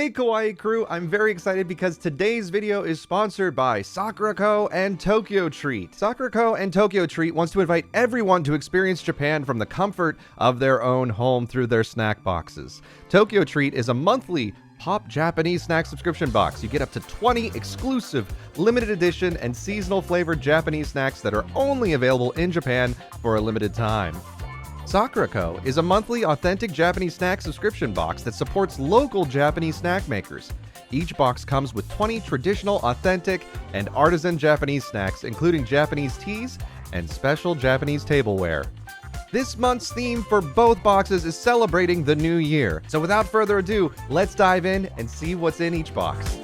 Hey Kawaii crew, I'm very excited because today's video is sponsored by Sakuraco and TokyoTreat. Sakuraco and TokyoTreat wants to invite everyone to experience Japan from the comfort of their own home through their snack boxes. TokyoTreat is a monthly pop Japanese snack subscription box. You get up to 20 exclusive, limited edition, and seasonal flavored Japanese snacks that are only available in Japan for a limited time. Sakuraco is a monthly authentic Japanese snack subscription box that supports local Japanese snack makers. Each box comes with 20 traditional, authentic, and artisan Japanese snacks, including Japanese teas and special Japanese tableware. This month's theme for both boxes is celebrating the new year. So without further ado, let's dive in and see what's in each box.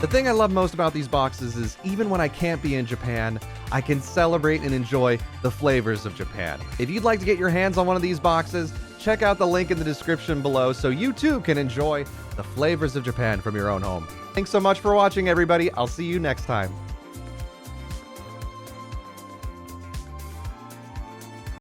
The thing I love most about these boxes is even when I can't be in Japan, I can celebrate and enjoy the flavors of Japan. If you'd like to get your hands on one of these boxes, check out the link in the description below so you too can enjoy the flavors of Japan from your own home. Thanks so much for watching, everybody. I'll see you next time.